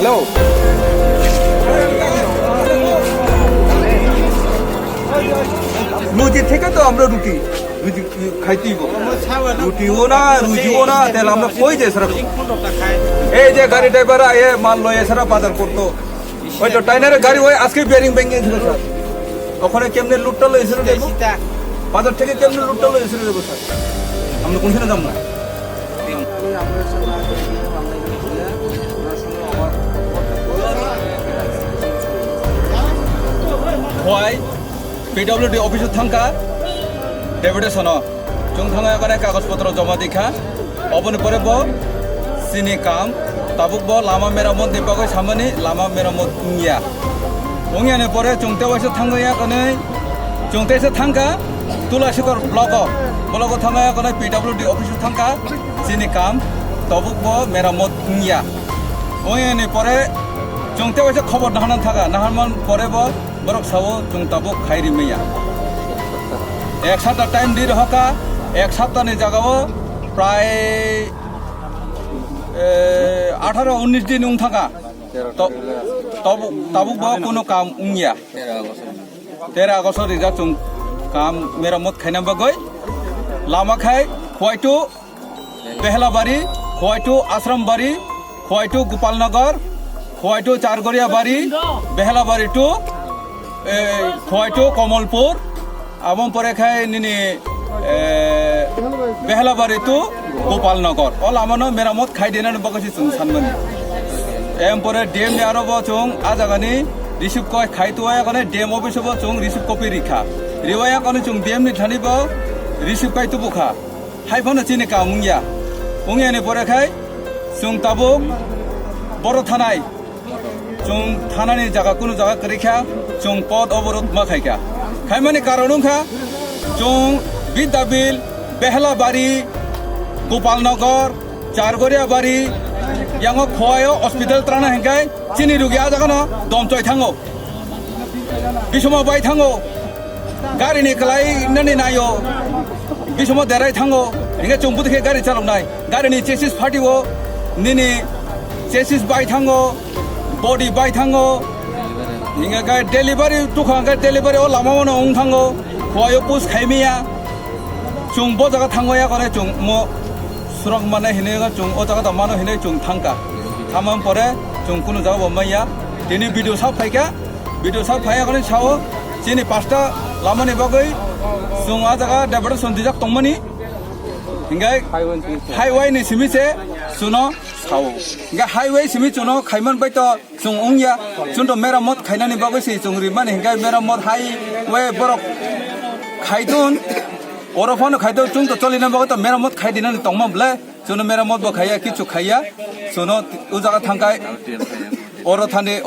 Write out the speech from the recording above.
hello লুচি থেকে তো আমরা রুটি রুটি খাইতেই রুটিও না রুটিও না তাহলে আমরা কই যাই সারা এই যে গাড়ি ড্রাইভার এ মাল লয় এছাড়া বাজার করতো ওই তো টাইনারের গাড়ি ওই আজকে বেরিং ভেঙে ছিল স্যার ওখানে কেমনে লুটটা লয়েছিল দেখবো বাজার থেকে কেমনে লুটটা লয়েছিল দেখবো স্যার আমরা কোনখানে যাব না হয় পিডব্লিউডি অফিসত থাকা ডেপুটেশন जों थांगा करे कागज पत्र जमा दिखा अबनि परे ब सिनि काम ताबुक ब लामा मेरामत दिबागै सामनि लामा मेरामत उंगिया उंगियानि परे जोंते वाइसे थांगया कनै जोंतेसे थांगा तुलासिकर ब्लक थांगा कनै पिडब्लिउडि अफिस थांगा सिनि काम ताबुक ब मेरामत उंगिया उंगियानि परे जोंते वाइसे खबर नाहाना थागा नाहानमन परे ब बरक सावो जों ताबुक खाइरि मैया एक सप्ताह टाइम दी रहका एक सप्ताह जगह प्राय 18-19 दिन उन थाका तबुक कोनो काम उंगिया 13 आगस्ट रिजा जों काम मेरामत खाइना बागै लामा खाय खवाइटु बेहलाबारी खवाइटु आश्रमबारी खवाइटु गोपालनगर खवाइटु चारगरिया बारी बेहलाबारी टू खवाइटु कमलपुर आबम परे खाय निनि बेहलाबारी टू गोपालनगर अ लामानो मेरामत खाइदेनानै बागैसो जों सानमोन एम परे डीएम नि आरोबो जों आ जागानि रिसिभ कय खाइतोया कने डीएम अफिसबो जों रिसिभ कपि रिखा रिवाया कने जों डीएम नि थानिबो रिसिभ काइतु बुखा हाइफानो चिनि का मुंगिया मुंगियानि परे खाय जों ताबो बर थानाय जों थानानि जागा कुनु जागा करिखा जों पद अवरोध मा खाइखा खाइमानि कारणखा जों विद्याबिल बेहलाबारी गोपालनगर चारगरिया बारी यांगो खवायो हस्पिटाल त्राना हेंगाय चिनि रुगिया जागानो दमचय थांगो बिसमा बाय थांगो गारिनि कलाई ननि नायो बिसमा देराय थांगो हिंगा चंपुदखे गारि चालौनाय गारिनि चेसिस फाटिवो निनि चेसिस बाय थांगो बडी बाय थांगो हिंगा गाय डेलिभारि तुखांगा डेलिभारि ओ लामावनो उं थांगो खवायो पुस खाइमिया जों ब जागा थांगया करे जों मो सुरंग माने हिनेगा जों ओ जागा दमानो हिने जों थांगा थामम परे जों कुनु जागा बमाया दिनै भिडिअ साब फाइका भिडिअ साब फाया करे साव जिनि पास्ता लामानि बागै जों आ जागा डेबड सन्दिजाक तंमनि हिंगाय हाइवे नि सिमिसे सुनो साव हिंगा हाइवे सिमि सुनो खाइमान बाय तो जों उंगिया जों तो मेरामत खाइनानि बागै से जों रिमान हिंगाय मेरामत हाइवे बरक खाइदुन ओरफानो खाइदो जों तो चलिना बागै तो मेरामत खाइदिनानि तंमब्ले जों मेरामत बो खाया किछु खाया जों उ जागा थांगाय ओर थानि